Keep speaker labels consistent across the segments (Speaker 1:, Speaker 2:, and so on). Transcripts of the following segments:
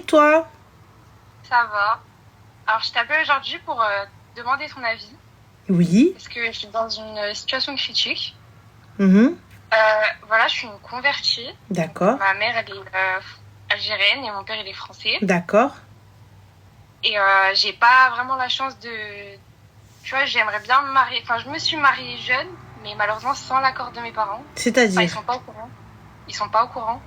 Speaker 1: toi?
Speaker 2: Ça va. Alors, je t'appelle aujourd'hui pour demander ton avis,
Speaker 1: Oui.
Speaker 2: parce que je suis dans une situation critique.
Speaker 1: Mhm.
Speaker 2: Voilà, je suis une convertie.
Speaker 1: D'accord.
Speaker 2: Ma mère, elle est algérienne et mon père, il est français.
Speaker 1: D'accord.
Speaker 2: Et j'ai pas vraiment la chance de... Tu vois, j'aimerais bien me marier... Enfin, je me suis mariée jeune, mais malheureusement sans l'accord de mes parents. Enfin,
Speaker 1: C'est-à-dire?
Speaker 2: ils sont pas au courant. Ils sont pas au courant.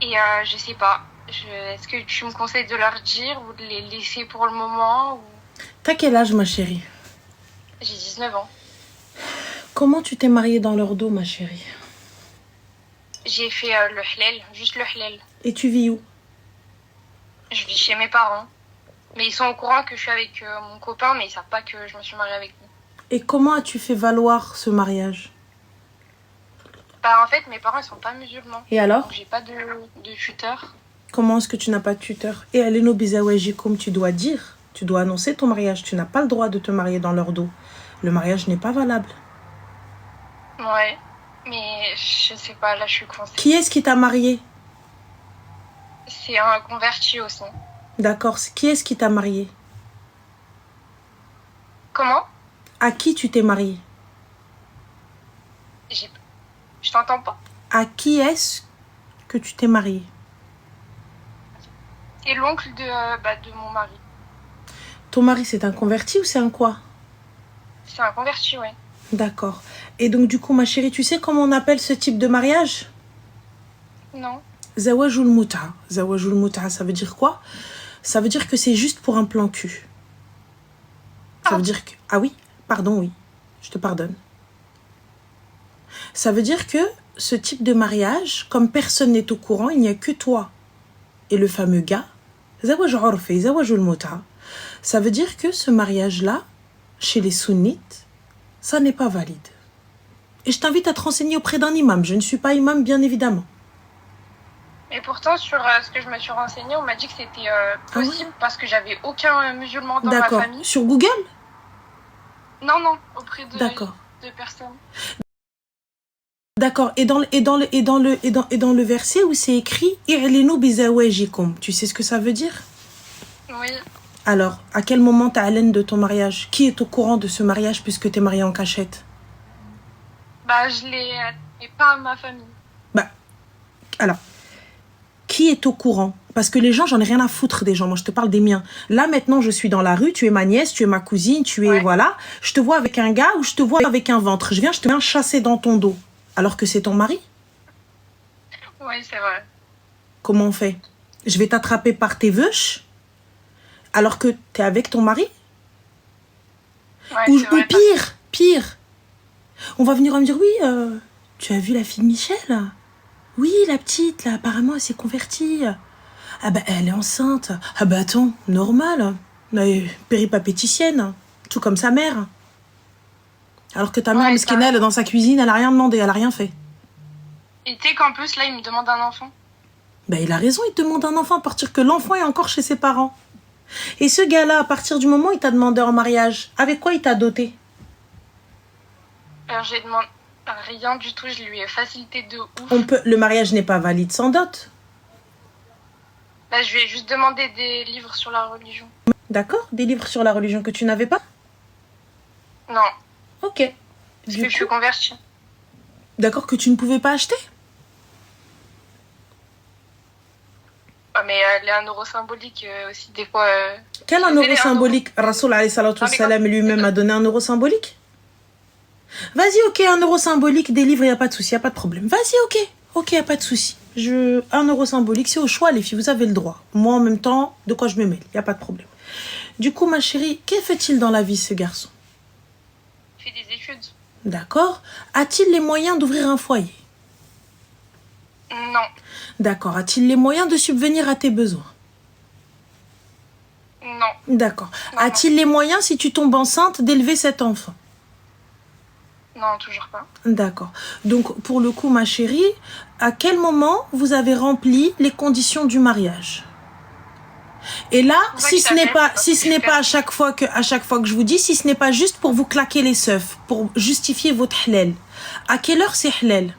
Speaker 2: Et je sais pas. Est-ce que tu me conseilles de leur dire ou de les laisser pour le moment ou...
Speaker 1: T'as quel âge, ma chérie?
Speaker 2: J'ai 19 ans.
Speaker 1: Comment tu t'es mariée dans leur dos, ma chérie?
Speaker 2: J'ai fait le halal, juste le halal.
Speaker 1: Et tu vis où?
Speaker 2: Je vis chez mes parents. Mais ils sont au courant que je suis avec mon copain, mais ils savent pas que je me suis mariée avec lui.
Speaker 1: Et comment as-tu fait valoir ce mariage?
Speaker 2: Bah en fait, mes parents, ils sont pas musulmans.
Speaker 1: Et alors?
Speaker 2: Donc j'ai pas de tuteur.
Speaker 1: Comment est-ce que tu n'as pas de tuteur? Et Aleno Bizawaji, comme tu dois dire, tu dois annoncer ton mariage. Tu n'as pas le droit de te marier dans leur dos. Le mariage n'est pas valable.
Speaker 2: Ouais. Mais je sais pas, là je suis coincée.
Speaker 1: Qui est-ce qui t'a marié?
Speaker 2: C'est un converti aussi.
Speaker 1: D'accord. Qui est-ce qui t'a marié?
Speaker 2: Comment?
Speaker 1: À qui tu t'es marié?
Speaker 2: Je t'entends pas.
Speaker 1: À qui est-ce que tu t'es marié?
Speaker 2: C'est l'oncle de mon mari.
Speaker 1: Ton mari, c'est un converti ou c'est un quoi?
Speaker 2: C'est un converti, ouais.
Speaker 1: D'accord. Et donc, du coup, ma chérie, tu sais comment on appelle ce type de mariage?
Speaker 2: Non.
Speaker 1: Zawajul Muta. Zawajul Muta, ça veut dire quoi? Ça veut dire que c'est juste pour un plan cul. Ça veut dire que... Ah oui? Pardon, oui. Je te pardonne. Ça veut dire que ce type de mariage, comme personne n'est au courant, il n'y a que toi et le fameux gars. Zawaj Urfi, Zawajul Muta. Ça veut dire que ce mariage-là, chez les sunnites, ça n'est pas valide. Et je t'invite à te renseigner auprès d'un imam. Je ne suis pas imam, bien évidemment.
Speaker 2: Et pourtant, sur ce que je me suis renseignée, on m'a dit que c'était possible parce que j'avais aucun musulman dans ma
Speaker 1: D'accord.
Speaker 2: famille.
Speaker 1: Sur Google?
Speaker 2: Non, auprès de personnes.
Speaker 1: D'accord. Et dans le verset où c'est écrit I'linu bizawajikum, tu sais ce que ça veut dire?
Speaker 2: Oui.
Speaker 1: Alors, à quel moment t'as de ton mariage? Qui est au courant de ce mariage puisque t'es mariée en cachette?
Speaker 2: Bah, je l'ai pas à ma famille.
Speaker 1: Bah, alors, qui est au courant? Parce que les gens, j'en ai rien à foutre des gens. Moi, je te parle des miens. Là, maintenant, je suis dans la rue. Tu es ma nièce, tu es ma cousine, tu es...
Speaker 2: Ouais.
Speaker 1: Voilà. Je te vois avec un gars ou je te vois avec un ventre. Je te viens chasser dans ton dos. Alors que c'est ton mari?
Speaker 2: Oui, c'est vrai.
Speaker 1: Comment on fait? Je vais t'attraper par tes veuches alors que t'es avec ton mari?
Speaker 2: Ouais,
Speaker 1: Ou
Speaker 2: vrai,
Speaker 1: pire. On va venir me dire, oui, tu as vu la fille de Michel? Oui, la petite, là, apparemment, elle s'est convertie. Ah bah, elle est enceinte. Ah bah, attends, normal. Péripapéticienne. Tout comme sa mère. Alors que ta mère, mesquine, elle, dans sa cuisine, elle a rien demandé, elle a rien fait.
Speaker 2: Et tu sais qu'en plus, là, il me demande un enfant.
Speaker 1: Bah, il a raison, il te demande un enfant à partir que l'enfant est encore chez ses parents. Et ce gars-là, à partir du moment où il t'a demandé en mariage, avec quoi il t'a doté?
Speaker 2: Alors, j'ai demandé rien du tout, je lui ai facilité de ouf.
Speaker 1: Le mariage n'est pas valide sans dot.
Speaker 2: Là, je lui ai juste demandé des livres sur la religion.
Speaker 1: D'accord? Des livres sur la religion que tu n'avais pas?
Speaker 2: Non.
Speaker 1: Ok.
Speaker 2: Parce que je suis convertie.
Speaker 1: D'accord, que tu ne pouvais pas acheter?
Speaker 2: Ah, mais les 1 euro symbolique aussi, des fois...
Speaker 1: Quel 1 euro symbolique? Rasoul alayhi salatu wassalam lui-même a donné 1 euro symbolique? Vas-y, ok, 1 euro symbolique, des livres, il n'y a pas de souci, il n'y a pas de problème. Vas-y, ok. Ok, il n'y a pas de souci. 1 euro symbolique, c'est au choix, les filles, vous avez le droit. Moi, en même temps, de quoi je me mêle? Il n'y a pas de problème. Du coup, ma chérie, que fait-il dans la vie, ce garçon?
Speaker 2: Il fait des études.
Speaker 1: D'accord. A-t-il les moyens d'ouvrir un foyer?
Speaker 2: Non.
Speaker 1: D'accord. A-t-il les moyens de subvenir à tes besoins?
Speaker 2: Non.
Speaker 1: D'accord. A-t-il les moyens, si tu tombes enceinte, d'élever cet enfant?
Speaker 2: Non, toujours pas.
Speaker 1: D'accord. Donc, pour le coup, ma chérie, à quel moment vous avez rempli les conditions du mariage? Et là, si ce n'est pas à chaque fois que je vous dis, si ce n'est pas juste pour vous claquer les seufs, pour justifier votre halal, à quelle heure c'est halal?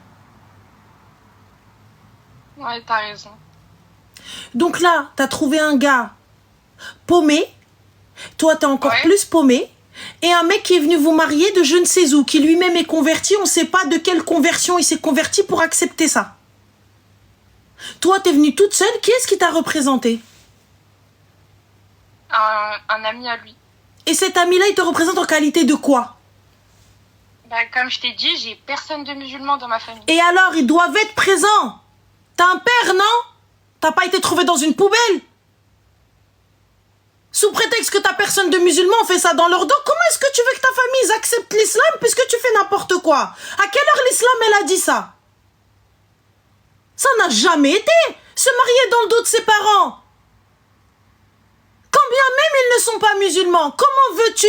Speaker 2: Ouais, t'as raison.
Speaker 1: Donc là, t'as trouvé un gars paumé, toi t'es encore plus paumé, et un mec qui est venu vous marier de je ne sais où, qui lui-même est converti, on ne sait pas de quelle conversion il s'est converti pour accepter ça. Toi, t'es venue toute seule, qui est-ce qui t'a représenté?
Speaker 2: Un ami à lui.
Speaker 1: Et cet ami-là, il te représente en qualité de quoi?
Speaker 2: Comme je t'ai dit, j'ai personne de musulman dans ma famille.
Speaker 1: Et alors, ils doivent être présents. T'as un père, non? T'as pas été trouvé dans une poubelle? Sous prétexte que t'as personne de musulman, on fait ça dans leur dos. Comment est-ce que tu veux que ta famille ils accepte l'islam puisque tu fais n'importe quoi? À quelle heure l'islam, elle a dit ça? Ça n'a jamais été. Se marier dans le dos de ses parents. Quand bien même ils ne sont pas musulmans, comment veux-tu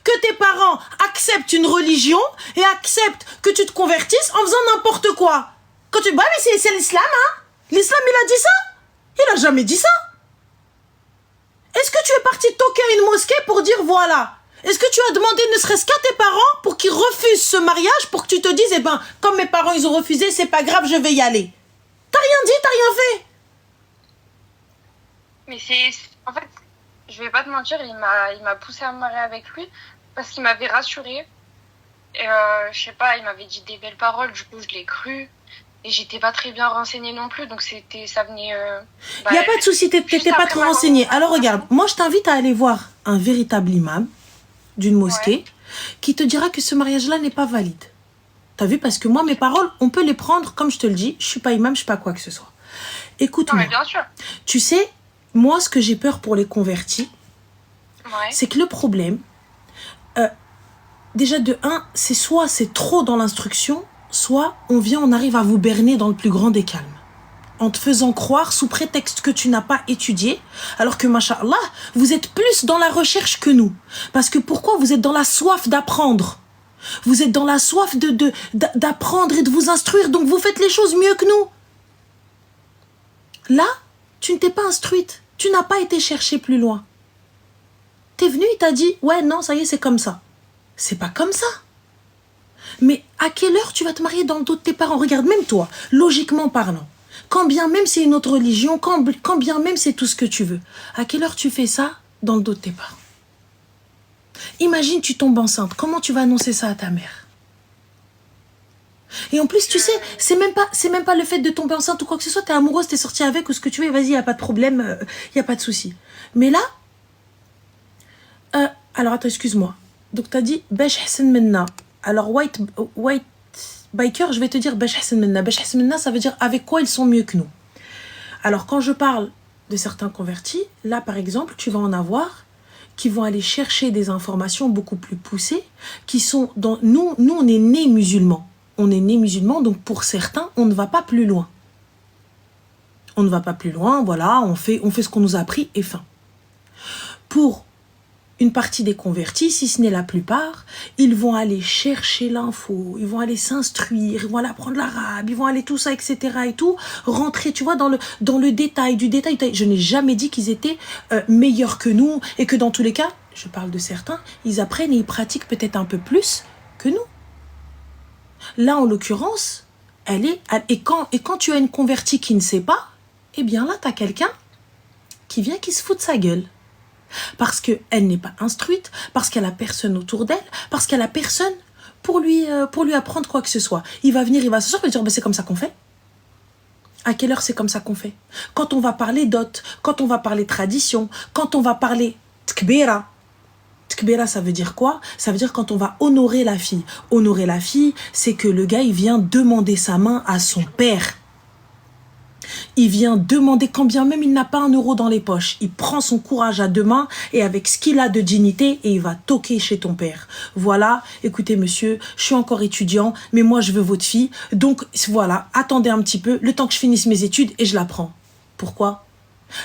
Speaker 1: que tes parents acceptent une religion et acceptent que tu te convertisses en faisant n'importe quoi? Quand tu... Bah mais c'est l'islam, hein? L'islam, il a dit ça? Il a jamais dit ça. Est-ce que tu es parti toquer à une mosquée pour dire voilà? Est-ce que tu as demandé ne serait-ce qu'à tes parents pour qu'ils refusent ce mariage, pour que tu te dises, eh ben, comme mes parents ils ont refusé, c'est pas grave, je vais y aller? T'as rien dit, t'as rien fait.
Speaker 2: Mais en fait, je vais pas te mentir, il m'a poussé à me marier avec lui parce qu'il m'avait rassurée. Et je sais pas, il m'avait dit des belles paroles, du coup je l'ai cru. Et j'étais pas très bien renseignée non plus, donc ça venait...
Speaker 1: y a pas de souci, t'étais pas trop renseignée. Alors regarde, moi je t'invite à aller voir un véritable imam d'une mosquée qui te dira que ce mariage-là n'est pas valide. T'as vu? Parce que moi, mes paroles, on peut les prendre, comme je te le dis, je suis pas imam, je suis pas quoi que ce soit. Écoute-moi.
Speaker 2: Non, mais bien sûr.
Speaker 1: Tu sais, moi, ce que j'ai peur pour les convertis, c'est que le problème, déjà de un, c'est soit c'est trop dans l'instruction, soit on arrive à vous berner dans le plus grand des calmes. En te faisant croire sous prétexte que tu n'as pas étudié, alors que, machallah, vous êtes plus dans la recherche que nous. Parce que pourquoi? Vous êtes dans la soif d'apprendre. Vous êtes dans la soif d'apprendre et de vous instruire, donc vous faites les choses mieux que nous. Là, tu ne t'es pas instruite. Tu n'as pas été chercher plus loin. T'es venu, il t'a dit, ouais, non, ça y est, c'est comme ça. C'est pas comme ça. Mais à quelle heure tu vas te marier dans le dos de tes parents? Regarde, même toi, logiquement parlant, quand bien même c'est une autre religion, quand bien même c'est tout ce que tu veux, à quelle heure tu fais ça dans le dos de tes parents? Imagine, tu tombes enceinte, comment tu vas annoncer ça à ta mère? Et en plus, tu sais, c'est même pas le fait de tomber enceinte ou quoi que ce soit, t'es amoureuse, t'es sortie avec ou ce que tu veux, vas-y, y a pas de problème, y a pas de souci. Mais là, alors attends, excuse-moi. Donc t'as dit, Besh Hassan Menna. Alors, white biker, je vais te dire Besh Hassan Menna. Besh Hassan Menna, ça veut dire avec quoi ils sont mieux que nous. Alors, quand je parle de certains convertis, là, par exemple, tu vas en avoir qui vont aller chercher des informations beaucoup plus poussées, qui sont dans... Nous, on est nés musulmans. On est nés musulmans, donc pour certains, on ne va pas plus loin. On ne va pas plus loin, voilà, on fait ce qu'on nous a appris et fin. Pour une partie des convertis, si ce n'est la plupart, ils vont aller chercher l'info, ils vont aller s'instruire, ils vont aller apprendre l'arabe, ils vont aller tout ça, etc. et tout, rentrer, tu vois, dans le détail, du détail. Je n'ai jamais dit qu'ils étaient meilleurs que nous et que dans tous les cas, je parle de certains, ils apprennent et ils pratiquent peut-être un peu plus que nous. Là, en l'occurrence, et quand tu as une convertie qui ne sait pas, eh bien là, tu as quelqu'un qui vient qui se fout de sa gueule. Parce qu'elle n'est pas instruite, parce qu'elle a personne autour d'elle, parce qu'elle a personne pour lui apprendre quoi que ce soit. Il va venir, il va s'asseoir, il va dire, c'est comme ça qu'on fait. À quelle heure c'est comme ça qu'on fait? Quand on va parler dot, quand on va parler tradition, quand on va parler tkbira. Tkbira, ça veut dire quoi? Ça veut dire quand on va honorer la fille. Honorer la fille, c'est que le gars, il vient demander sa main à son père. Il vient demander, quand bien même il n'a pas 1 euro dans les poches, il prend son courage à 2 mains et avec ce qu'il a de dignité et il va toquer chez ton père. Voilà, écoutez monsieur, je suis encore étudiant, mais moi je veux votre fille. Donc voilà, attendez un petit peu, le temps que je finisse mes études et je la prends. Pourquoi?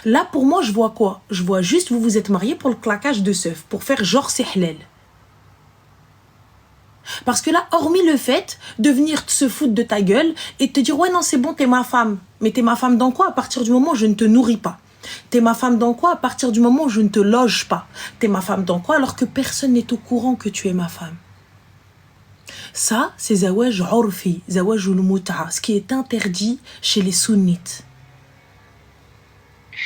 Speaker 1: Là pour moi je vois quoi? Je vois juste vous vous êtes mariés pour le claquage de seuf, pour faire genre c'est halal. Parce que là, hormis le fait de venir se foutre de ta gueule et te dire « Ouais, non, c'est bon, t'es ma femme. » Mais t'es ma femme dans quoi? À partir du moment où je ne te nourris pas. T'es ma femme dans quoi? À partir du moment où je ne te loge pas. T'es ma femme dans quoi? Alors que personne n'est au courant que tu es ma femme. Ça, c'est zawaj urfi, zawaj ul-mut'a, ce qui est interdit chez les sunnites.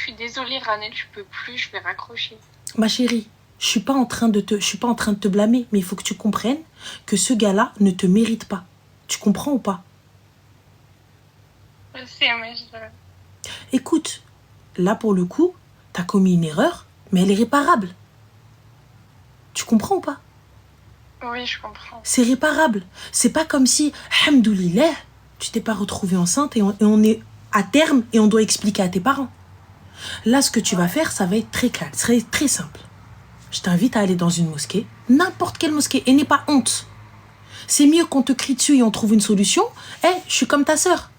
Speaker 2: suis désolée, Ranel, je peux plus, je vais raccrocher.
Speaker 1: Ma chérie, je suis pas en train de te blâmer, mais il faut que tu comprennes que ce gars-là ne te mérite pas. Tu comprends ou pas?
Speaker 2: Je sais, mais
Speaker 1: Écoute, là pour le coup, t'as commis une erreur, mais elle est réparable. Tu comprends ou pas?
Speaker 2: Oui, je comprends.
Speaker 1: C'est réparable. C'est pas comme si, alhamdoulilah, tu t'es pas retrouvée enceinte et on est à terme et on doit expliquer à tes parents. Là, ce que tu vas faire, ça va être très clair, ça va être très simple. Je t'invite à aller dans une mosquée, n'importe quelle mosquée, et n'aie pas honte. C'est mieux qu'on te crie dessus et on trouve une solution. Je suis comme ta sœur.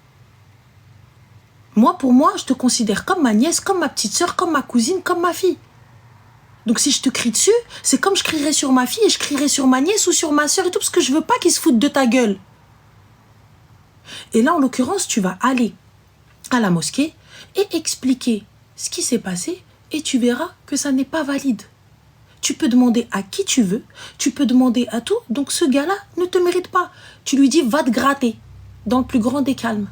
Speaker 1: Moi, pour moi, je te considère comme ma nièce, comme ma petite sœur, comme ma cousine, comme ma fille. Donc si je te crie dessus, c'est comme je crierais sur ma fille et je crierais sur ma nièce ou sur ma sœur et tout, parce que je veux pas qu'ils se foutent de ta gueule. Et là, en l'occurrence, tu vas aller à la mosquée et expliquer ce qui s'est passé et tu verras que ça n'est pas valide. Tu peux demander à qui tu veux, tu peux demander à tout, donc ce gars-là ne te mérite pas. Tu lui dis, va te gratter, dans le plus grand des calmes.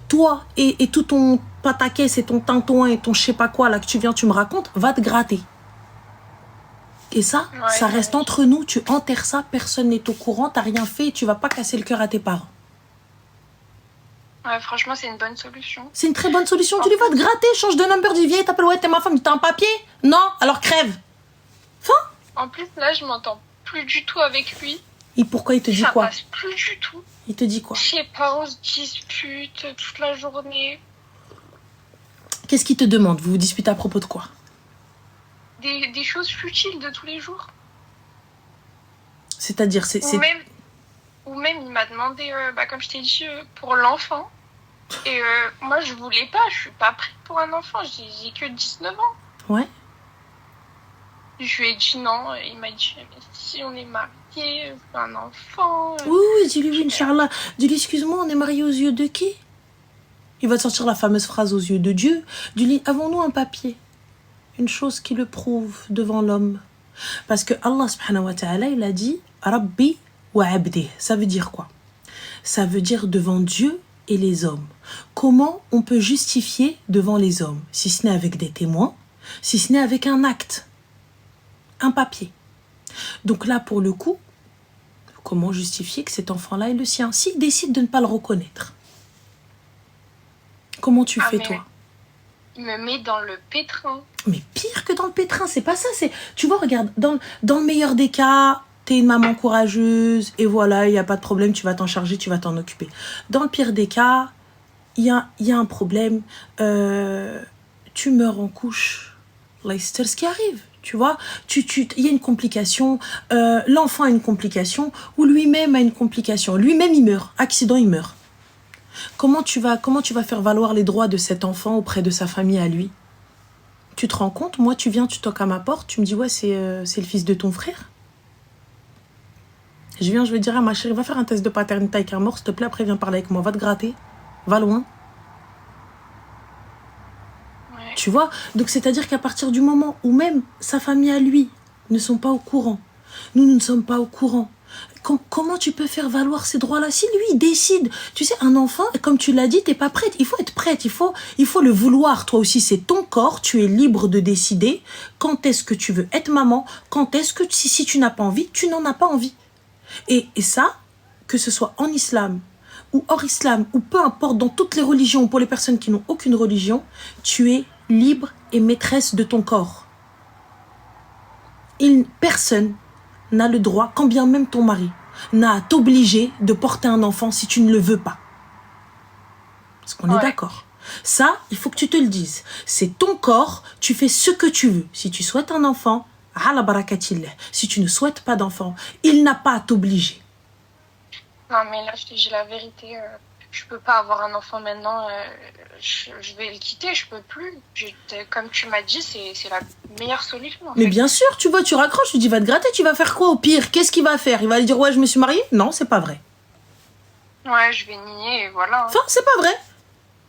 Speaker 1: Toi et tout ton pataquès et ton tintouin et ton je sais pas quoi là que tu viens, tu me racontes, va te gratter. Et ça, ça reste entre nous, tu enterres ça, personne n'est au courant, t'as rien fait et tu vas pas casser le cœur à tes parents.
Speaker 2: Ouais, franchement, c'est une bonne solution.
Speaker 1: C'est une très bonne solution. Tu lui vas te gratter, change de number, dis viens, t'appelles, ouais, t'es ma femme, t'as un papier? Non, alors crève. Fin.
Speaker 2: En plus, là, je m'entends plus du tout avec lui.
Speaker 1: Et pourquoi il te dit quoi?
Speaker 2: Ça passe plus du tout.
Speaker 1: Il te dit quoi?
Speaker 2: Je sais pas, on se dispute toute la journée.
Speaker 1: Qu'est-ce qu'il te demande? Vous vous disputez à propos de quoi?
Speaker 2: Des choses futiles de tous les jours.
Speaker 1: C'est-à-dire,
Speaker 2: Ou même, il m'a demandé, comme je t'ai dit, pour l'enfant. Et moi, je voulais pas, je suis pas prête pour un enfant, j'ai que 19 ans.
Speaker 1: Ouais.
Speaker 2: Je lui ai dit non, il m'a dit, mais si on est mariés, je veux un enfant.
Speaker 1: Oui, dis-lui oui, Inch'Allah. Dis-lui, excuse-moi, on est mariés aux yeux de qui? Il va te sortir la fameuse phrase aux yeux de Dieu. Dis-lui, avons-nous un papier? Une chose qui le prouve devant l'homme. Parce que Allah subhanahu wa ta'ala, il a dit Rabbi wa abdi. Ça veut dire quoi? Ça veut dire devant Dieu et les hommes. Comment on peut justifier devant les hommes? Si ce n'est avec des témoins, si ce n'est avec un acte, un papier. Donc là, pour le coup, comment justifier que cet enfant-là est le sien? S'il décide de ne pas le reconnaître, comment tu fais, toi?
Speaker 2: Il me met dans le pétrin.
Speaker 1: Mais pire que dans le pétrin, c'est pas ça. Tu vois, regarde, dans le meilleur des cas, t'es une maman courageuse et voilà, il n'y a pas de problème, tu vas t'en charger, tu vas t'en occuper. Dans le pire des cas, il y a un problème, tu meurs en couche. Là, c'est ce qui arrive, tu vois. Il y a une complication, l'enfant a une complication ou lui-même a une complication. Lui-même, il meurt, accident, il meurt. Comment tu vas faire valoir les droits de cet enfant auprès de sa famille à lui? Tu te rends compte? Moi, tu viens, tu toques à ma porte, tu me dis, ouais, c'est le fils de ton frère. Je viens, je vais dire à ma chérie, va faire un test de paternité avec un mort, s'il te plaît, après viens parler avec moi, va te gratter, va loin. Ouais. Tu vois? Donc, c'est-à-dire qu'à partir du moment où même sa famille à lui ne sont pas au courant, nous ne sommes pas au courant, comment tu peux faire valoir ces droits-là? Si lui, il décide, tu sais, un enfant, comme tu l'as dit, t'es pas prête. Il faut être prête, il faut le vouloir. Toi aussi, c'est ton corps, tu es libre de décider quand est-ce que tu veux être maman, quand est-ce que, si tu n'as pas envie, tu n'en as pas envie. Et ça, que ce soit en islam ou hors islam, ou peu importe, dans toutes les religions, pour les personnes qui n'ont aucune religion, tu es libre et maîtresse de ton corps. Personne n'a le droit, quand bien même ton mari, n'a à t'obliger de porter un enfant si tu ne le veux pas. Parce qu'on est d'accord. Ça, il faut que tu te le dises. C'est ton corps, tu fais ce que tu veux. Si tu souhaites un enfant, ala barakatillah. Si tu ne souhaites pas d'enfant, il n'a pas à t'obliger.
Speaker 2: Non, mais là, je te dis la vérité. Je peux pas avoir un enfant maintenant. Je vais le quitter, je peux plus. Comme tu m'as dit, c'est la meilleure solution.
Speaker 1: Mais bien sûr, tu vois, tu raccroches, tu dis va te gratter, tu vas faire quoi au pire? Qu'est-ce qu'il va faire? Il va lui dire ouais, je me suis mariée? Non, c'est pas vrai.
Speaker 2: Ouais, je vais nier et voilà.
Speaker 1: Enfin, c'est pas vrai.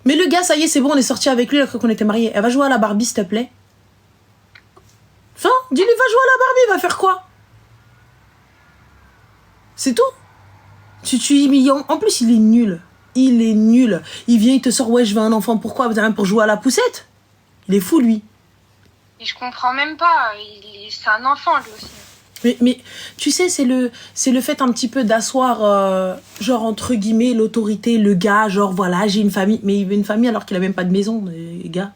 Speaker 1: Mais le gars, ça y est, c'est bon, on est sorti avec lui là qu'on était mariés. Elle va jouer à la Barbie, s'il te plaît. Enfin, dis-lui, va jouer à la Barbie, il va faire quoi? C'est tout. En plus, il est nul. Il est nul. Il vient, il te sort, ouais, je veux un enfant. Pourquoi? Pour jouer à la poussette? Il est fou, lui.
Speaker 2: Et je comprends même pas. C'est un enfant, lui aussi.
Speaker 1: Mais tu sais, c'est le fait un petit peu d'asseoir, genre, entre guillemets, l'autorité, le gars, genre, voilà, j'ai une famille. Mais il veut une famille alors qu'il a même pas de maison, les gars.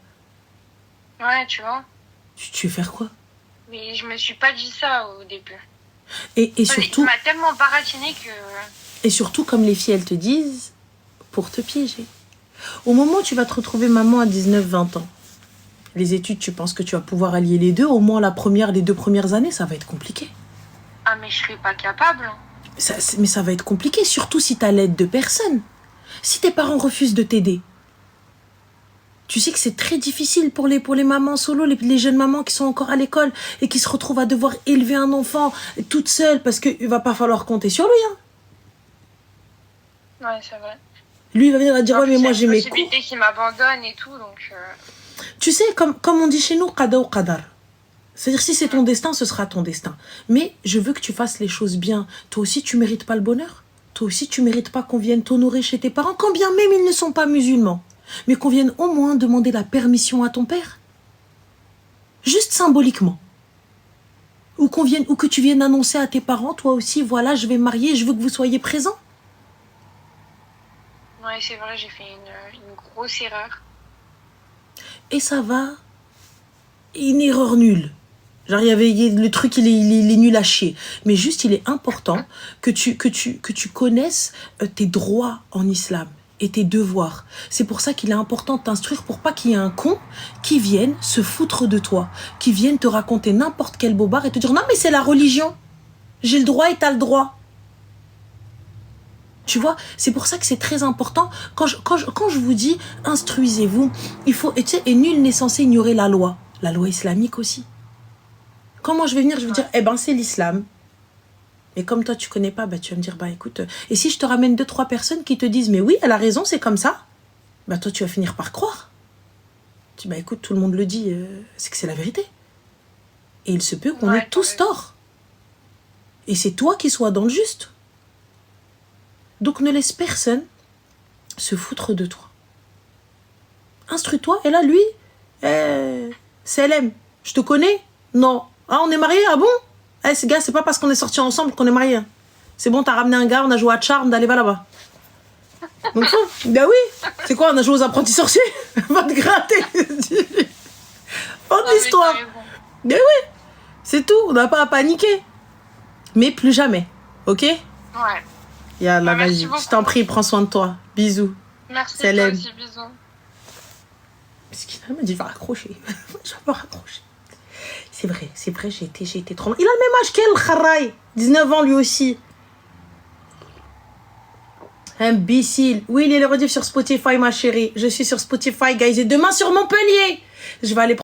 Speaker 2: Ouais, tu vois.
Speaker 1: Tu veux faire quoi?
Speaker 2: Mais je me suis pas dit ça au début.
Speaker 1: Et surtout...
Speaker 2: Il m'a tellement baratiné que...
Speaker 1: Et surtout, comme les filles, elles te disent, pour te piéger. Au moment où tu vas te retrouver maman à 19-20 ans, les études, tu penses que tu vas pouvoir allier les deux? Au moins les 2 premières années, ça va être compliqué.
Speaker 2: Ah, mais je serais pas capable.
Speaker 1: Mais ça va être compliqué, surtout si tu as l'aide de personne. Si tes parents refusent de t'aider, tu sais que c'est très difficile pour les mamans solo, les jeunes mamans qui sont encore à l'école et qui se retrouvent à devoir élever un enfant toute seule parce qu'il va pas falloir compter sur lui. Hein.
Speaker 2: Ouais, c'est vrai.
Speaker 1: Lui, il va venir dire, ouais, mais moi j'ai mes cours.
Speaker 2: Il y a une possibilité qu'il m'abandonne et tout, donc...
Speaker 1: Tu sais, comme on dit chez nous, qada ou qadar. C'est-à-dire, si c'est ton destin, ce sera ton destin. Mais je veux que tu fasses les choses bien. Toi aussi, tu mérites pas le bonheur. Toi aussi, tu mérites pas qu'on vienne t'honorer chez tes parents, quand bien même ils ne sont pas musulmans. Mais qu'on vienne au moins demander la permission à ton père. Juste symboliquement. Ou que tu viennes annoncer à tes parents, toi aussi, voilà, je vais me marier, je veux que vous soyez présents.
Speaker 2: Ouais, c'est vrai, j'ai fait une grosse erreur.
Speaker 1: Et ça va. Une erreur nulle. Genre, le truc, il est nul à chier. Mais juste, il est important que tu connaisses tes droits en islam et tes devoirs. C'est pour ça qu'il est important de t'instruire pour pas qu'il y ait un con qui vienne se foutre de toi, qui vienne te raconter n'importe quel bobard et te dire « Non, mais c'est la religion. J'ai le droit et t'as le droit. » Tu vois, c'est pour ça que c'est très important. Quand je vous dis « Instruisez-vous », il faut... Et nul n'est censé ignorer la loi. La loi islamique aussi. Comment je vais venir, je vais dire, eh ben, c'est l'islam. Et comme toi, tu connais pas, bah, tu vas me dire, bah, écoute, et si je te ramène 2-3 personnes qui te disent, mais oui, elle a raison, c'est comme ça, bah, toi, tu vas finir par croire. Tu dis, bah, écoute, tout le monde le dit, c'est que c'est la vérité. Et il se peut qu'on ait tous tort. Et c'est toi qui sois dans le juste. Donc, ne laisse personne se foutre de toi. Instruis-toi, et là, lui, c'est LM. Je te connais? Non. Ah, on est mariés? Ah bon? Eh, ces gars, c'est pas parce qu'on est sortis ensemble qu'on est mariés. C'est bon, t'as ramené un gars, on a joué à Charme, d'aller va là-bas. Donc ça, ben oui. C'est quoi, on a joué aux apprentis sorciers? Va te gratter. Fin de l'histoire. Ben oui. C'est tout, on n'a pas à paniquer. Mais plus jamais. Ok?
Speaker 2: Ouais.
Speaker 1: Yallah, vas-y. Je t'en prie, prends soin de toi. Bisous.
Speaker 2: Merci, toi aussi, bisous.
Speaker 1: Parce qu'il m'a dit, va raccrocher. Je vais pas raccrocher. C'est vrai, j'ai été trop... Il a le même âge qu'elle, Kharay. 19 ans, lui aussi. Imbécile. Oui, il est le rediff sur Spotify, ma chérie. Je suis sur Spotify, guys. Et demain sur Montpellier. Je vais aller